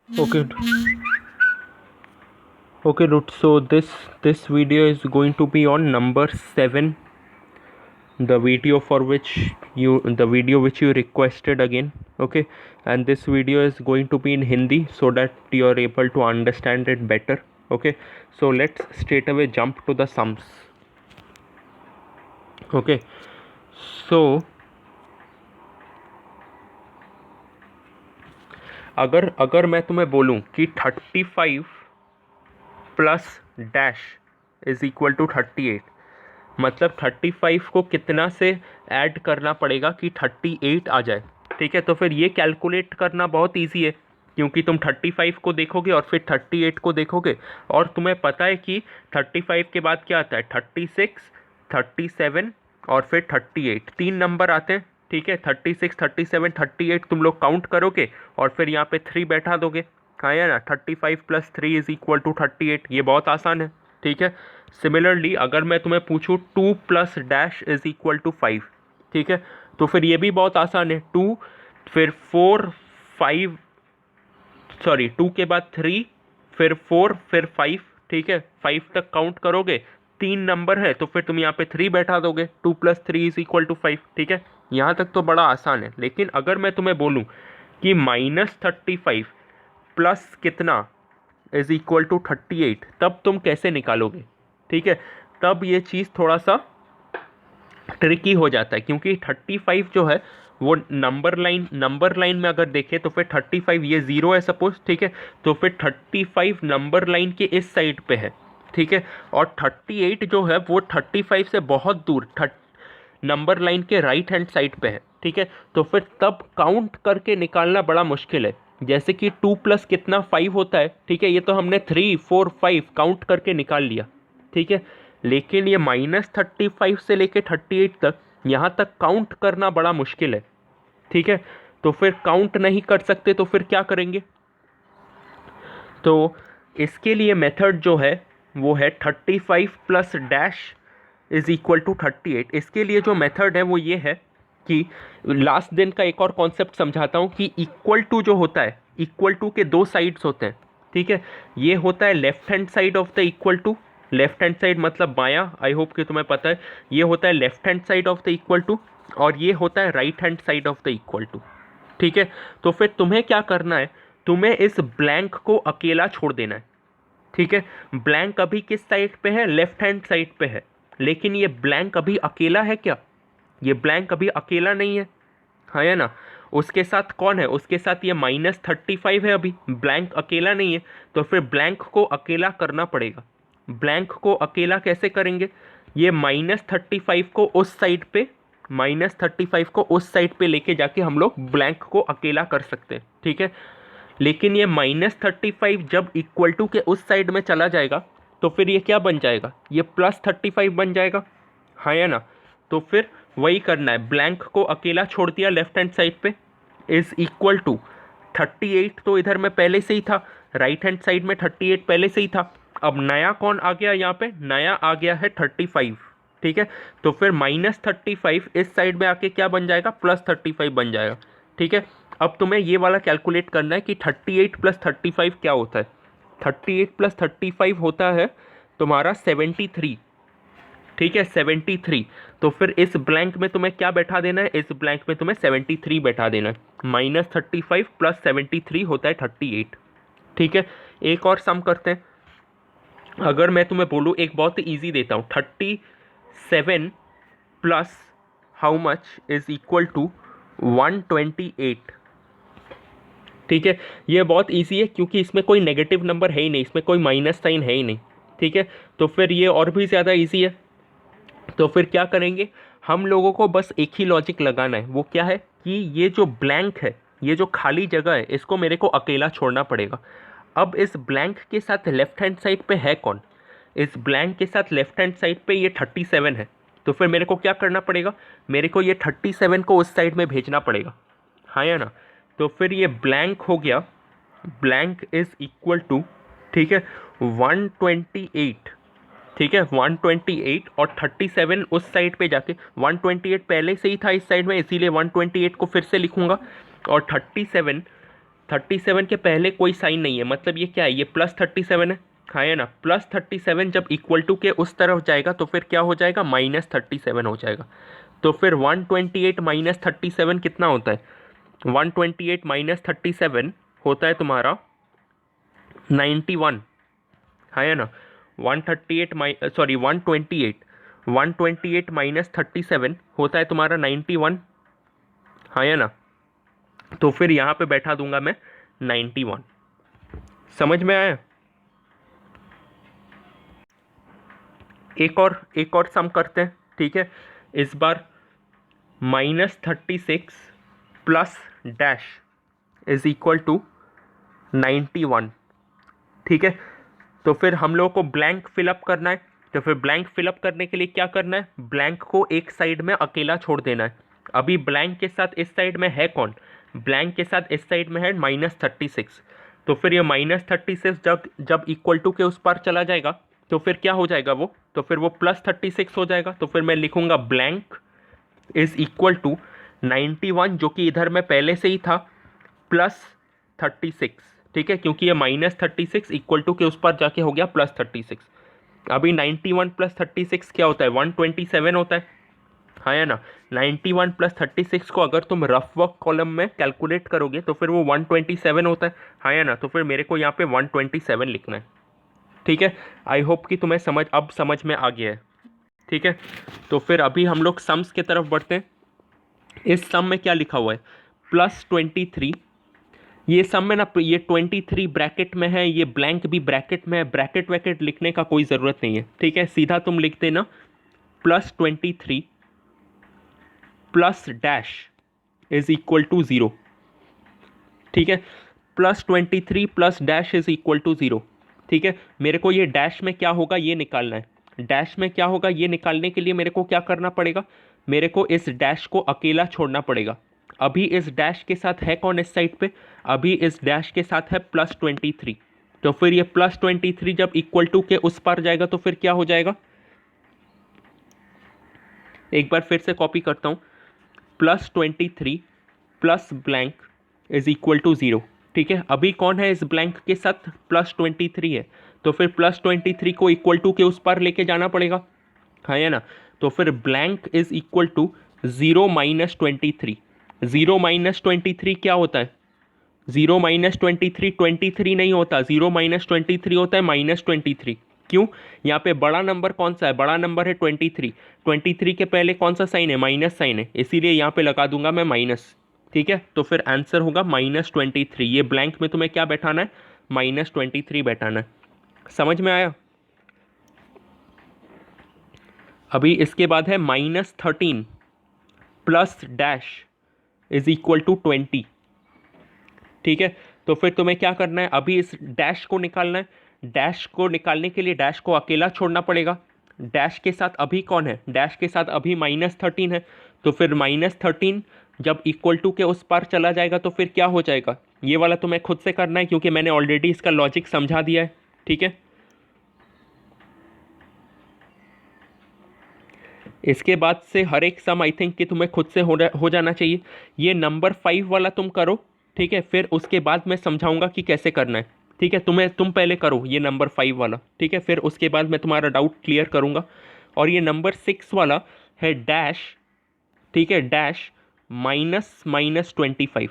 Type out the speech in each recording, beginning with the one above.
Okay, okay, dude. So this video is going to be on number 7, the video for which the video which you requested again. Okay, and this video is going to be in Hindi so that you are able to understand it better. Okay, so let's straight away jump to the sums. Okay, so अगर अगर मैं तुम्हें बोलूं कि 35 plus dash is equal to 38, मतलब 35 को कितना से ऐड करना पड़ेगा कि 38 आ जाए। ठीक है, तो फिर ये कैलकुलेट करना बहुत इजी है, क्योंकि तुम 35 को देखोगे और फिर 38 को देखोगे, और तुम्हें पता है कि 35 के बाद क्या आता है, 36, 37 और फिर 38, 3 नंबर आते हैं। ठीक है, 36, 37, 38 तुम लोग काउंट करोगे और फिर यहाँ पे 3 बैठा दोगे। हाँ या ना, 35 प्लस 3 इज इक्वल टू 38, ये बहुत आसान है। ठीक है, सिमिलरली अगर मैं तुम्हें पूछूं 2 plus dash is equal to 5, ठीक है, तो फिर ये भी बहुत आसान है। 2 फिर 4 5, सॉरी 2 के बाद 3 फिर 4 फिर 5। ठीक है, 5 तक काउंट करोगे, 3 नंबर है तो फिर तुम यहाँ पे 3 बैठा दोगे। 2 प्लस 3 इज इक्वल टू 5। ठीक है, यहाँ तक तो बड़ा आसान है। लेकिन अगर मैं तुम्हें बोलूँ कि -35 प्लस कितना इज इक्वल टू 38, तब तुम कैसे निकालोगे? ठीक है, तब ये चीज़ थोड़ा सा ट्रिकी हो जाता है, क्योंकि 35 जो है वो नंबर लाइन में अगर देखें तो फिर 35 ये 0 है सपोज। ठीक है, तो फिर 35 नंबर लाइन के इस साइड पे है। ठीक है, और 38 जो है वो 35 से बहुत दूर नंबर लाइन के राइट हैंड साइड पे है। ठीक है, तो फिर तब काउंट करके निकालना बड़ा मुश्किल है। जैसे कि 2 प्लस कितना 5 होता है। ठीक है, ये तो हमने 3 4 5 काउंट करके निकाल लिया। ठीक है, लेकिन ये -35 से लेके 38 तक, यहाँ तक काउंट करना बड़ा मुश्किल है। ठीक है, तो फिर काउंट नहीं कर सकते तो फिर क्या करेंगे? तो इसके लिए मेथड जो है वो है 35 plus dash is equal to 38। इसके लिए जो मेथड है वो ये है कि लास्ट दिन का एक और कॉन्सेप्ट समझाता हूँ कि इक्वल टू जो होता है, इक्वल टू के 2 साइड्स होते हैं। ठीक है, ये होता है left hand side of the equal to, left hand side मतलब बायां, आई होप कि तुम्हें पता है। ये होता है left hand side of the equal to, और ये होता है right hand side of the equal to. ठीक है, तो फिर तुम्हें क्या करना है, तुम्हें इस ब्लैंक को अकेला छोड़ देना है। ठीक है, ब्लैंक अभी किस साइड पे है, लेफ्ट हैंड साइड पे है, लेकिन ये ब्लैंक अभी अकेला है क्या? ये ब्लैंक अभी अकेला नहीं है, हाँ या ना? उसके साथ कौन है? उसके साथ ये -35 है। अभी ब्लैंक अकेला नहीं है, तो फिर ब्लैंक को अकेला करना पड़ेगा। ब्लैंक को अकेला कैसे करेंगे? ये -35 को उस साइड पे, -35 को उस साइड पे लेके जाके हम लोग ब्लैंक को अकेला कर सकते हैं। ठीक है, लेकिन ये -35 जब इक्वल टू के उस साइड में चला जाएगा तो फिर ये क्या बन जाएगा? ये +35 बन जाएगा, हाँ या ना? तो फिर वही करना है, ब्लैंक को अकेला छोड़ दिया लेफ्ट हैंड साइड पे, इज इक्वल टू 38 तो इधर में पहले से ही था, राइट हैंड साइड में 38 पहले से ही था। अब नया कौन आ गया यहाँ पे? नया आ गया है 35। ठीक है, तो फिर -35 इस साइड में आके क्या बन जाएगा? +35 बन जाएगा। ठीक है, अब तुम्हें ये वाला कैलकुलेट करना है कि 38 प्लस 35 क्या होता है। 38 प्लस 35 होता है तुम्हारा 73। ठीक है, 73। तो फिर इस ब्लैंक में तुम्हें क्या बैठा देना है? इस ब्लैंक में तुम्हें 73 बैठा देना है। -35 प्लस 73 होता है 38। ठीक है, एक और सम करते हैं। अगर मैं तुम्हें बोलूँ, एक बहुत ईजी देता हूँ, 37 plus how much is equal to 128। ठीक है, ये बहुत इजी है क्योंकि इसमें कोई नेगेटिव नंबर है ही नहीं, इसमें कोई माइनस साइन है ही नहीं। ठीक है, तो फिर ये और भी ज़्यादा इजी है। तो फिर क्या करेंगे, हम लोगों को बस एक ही लॉजिक लगाना है। वो क्या है कि ये जो ब्लैंक है, ये जो खाली जगह है, इसको मेरे को अकेला छोड़ना पड़ेगा। अब इस ब्लैंक के साथ लेफ्ट हैंड साइड पे है कौन? इस ब्लैंक के साथ लेफ्ट हैंड साइड पे ये 37 है। तो फिर मेरे को क्या करना पड़ेगा? मेरे को ये 37 को उस साइड में भेजना पड़ेगा, हाँ या ना? तो फिर ये ब्लैंक हो गया, ब्लैंक इज इक्वल टू, ठीक है, 128। ठीक है, 128 और 37 उस साइड पे जाके, 128 पहले से ही था इस साइड में, इसीलिए 128 को फिर से लिखूंगा, और 37 37 के पहले कोई साइन नहीं है, मतलब ये क्या है, ये +37 है, हाँ है ना। +37 जब इक्वल टू के उस तरफ जाएगा तो फिर क्या हो जाएगा, -37 हो जाएगा। तो फिर 128 - 37 कितना होता है, 128 - 37 होता है तुम्हारा 91, हाँ है ना। 128 - 37 होता है तुम्हारा 91, हाँ है ना। तो फिर यहाँ पे बैठा दूंगा मैं 91। समझ में आया। एक और सम करते हैं, ठीक है। इस बार -36 plus dash is equal to 91, ठीक है। तो फिर हम लोग को ब्लैंक फिलअप करना है। तो फिर ब्लैंक फिलअप करने के लिए क्या करना है, ब्लैंक को एक साइड में अकेला छोड़ देना है। अभी ब्लैंक के साथ इस साइड में है कौन, ब्लैंक के साथ इस साइड में है -36। तो फिर ये -36 जब इक्वल टू के उस पार चला जाएगा तो फिर क्या हो जाएगा वो, तो फिर वो +36 हो जाएगा। तो फिर मैं लिखूंगा ब्लैंक इज इक्वल टू 91, जो कि इधर में पहले से ही था, +36, ठीक है, क्योंकि ये -36 इक्वल टू के उस पर जाके हो गया +36। अभी 91 + 36 क्या होता है, 127 होता है, हाँ है ना। 91 + 36 को अगर तुम रफ वर्क कॉलम में कैलकुलेट करोगे तो फिर वो 127 होता है, हाँ है ना। तो फिर मेरे को यहाँ पे 127 लिखना है, ठीक है। आई होप कि तुम्हें समझ में आ गया है, ठीक है। तो फिर अभी हम लोग सम्स की तरफ बढ़ते हैं। इस सम में क्या लिखा हुआ है, +23। ये सम में ना, ये 23 ब्रैकेट में है, ये ब्लैंक भी ब्रैकेट में है, ब्रैकेट वैकेट लिखने का कोई ज़रूरत नहीं है, ठीक है। सीधा तुम लिख देना +23 plus dash is equal to 0, ठीक है। +23 plus dash is equal to 0, ठीक है। मेरे को ये डैश में क्या होगा ये निकालना है। डैश में क्या होगा ये निकालने के लिए मेरे को क्या करना पड़ेगा, मेरे को इस डैश को अकेला छोड़ना पड़ेगा। अभी इस डैश के साथ है कौन इस साइड पे, अभी इस डैश के साथ है +23। तो फिर ये +23 जब इक्वल टू के उस पार जाएगा तो फिर क्या हो जाएगा, एक बार फिर से कॉपी करता हूँ, +23 plus blank is equal to 0, ठीक है। अभी कौन है इस ब्लैंक के साथ, +23 है। तो फिर +23 को इक्वल टू के उस पार लेके जाना पड़ेगा, हाँ है ना। तो फिर ब्लैंक इज इक्वल टू 0 - 23। 0 - 23 क्या होता है, 0 - 23 23 नहीं होता, 0 - 23 होता है -23। क्यों, यहाँ पे बड़ा नंबर कौन सा है, बड़ा नंबर है 23। 23 के पहले कौन सा साइन है, माइनस साइन है, इसीलिए यहाँ पे लगा दूंगा मैं माइनस, ठीक है। तो फिर आंसर होगा -23। ये ब्लैंक में तुम्हें क्या बैठाना है, -23 बैठाना है। समझ में आया। अभी इसके बाद है -13 plus dash is equal to 20, ठीक है। तो फिर तुम्हें क्या करना है, अभी इस डैश को निकालना है। डैश को निकालने के लिए डैश को अकेला छोड़ना पड़ेगा। डैश के साथ अभी कौन है, डैश के साथ अभी -13 है। तो फिर -13 जब इक्वल टू के उस पार चला जाएगा तो फिर क्या हो जाएगा, ये वाला तुम्हें खुद से करना है क्योंकि मैंने ऑलरेडी इसका लॉजिक समझा दिया है, ठीक है। इसके बाद से हर एक सम आई थिंक कि तुम्हें खुद से हो जाना चाहिए। ये नंबर 5 वाला तुम करो, ठीक है, फिर उसके बाद मैं समझाऊंगा कि कैसे करना है, ठीक है। तुम पहले करो ये नंबर 5 वाला, ठीक है, फिर उसके बाद मैं तुम्हारा डाउट क्लियर करूंगा। और ये नंबर 6 वाला है डैश, ठीक है, डैश -25,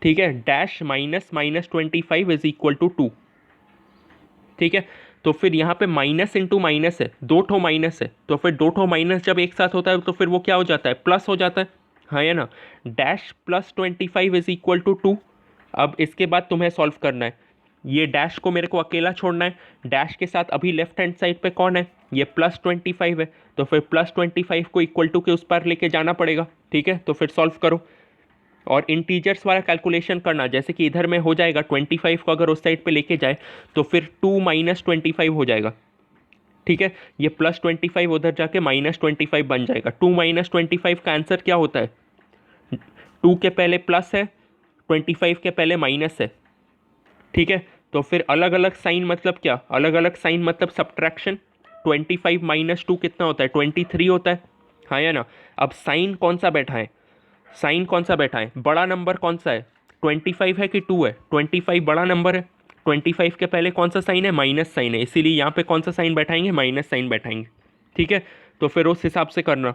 ठीक है, डैश -25 इज इक्वल टू 2, ठीक है। तो फिर यहाँ पे माइनस इंटू माइनस है, दो ठो माइनस है, तो फिर दो ठो माइनस जब एक साथ होता है तो फिर वो क्या हो जाता है, प्लस हो जाता है, हाँ है ना। Dash +25 is equal to 2। अब इसके बाद तुम्हें सॉल्व करना है, ये डैश को मेरे को अकेला छोड़ना है। डैश के साथ अभी लेफ्ट हैंड साइड पे कौन है, ये +25 है। तो फिर +25 को इक्वल टू के उस पार लेके जाना पड़ेगा, ठीक है। तो फिर सॉल्व करो और इंटीजर्स वाला कैलकुलेशन करना, जैसे कि इधर में हो जाएगा 25 को अगर उस साइड पे लेके जाए तो फिर 2 - 25 हो जाएगा, ठीक है। ये +25 उधर जाके -25 बन जाएगा। 2 - 25 का आंसर क्या होता है, 2 के पहले प्लस है, 25 के पहले माइनस है, ठीक है। तो फिर अलग अलग साइन मतलब क्या, अलग अलग साइन मतलब सब्ट्रैक्शन। 25 - 2 कितना होता है, 23 होता है, हाँ या ना। अब साइन कौन सा बैठा है, साइन कौन सा बैठा है, बड़ा नंबर कौन सा है 25 है कि 2 है? 25 बड़ा नंबर है, 25 के पहले कौन सा साइन है? माइनस साइन है, इसीलिए यहाँ पे कौन सा साइन बैठाएंगे? माइनस साइन बैठाएंगे। ठीक है, तो फिर उस हिसाब से करना।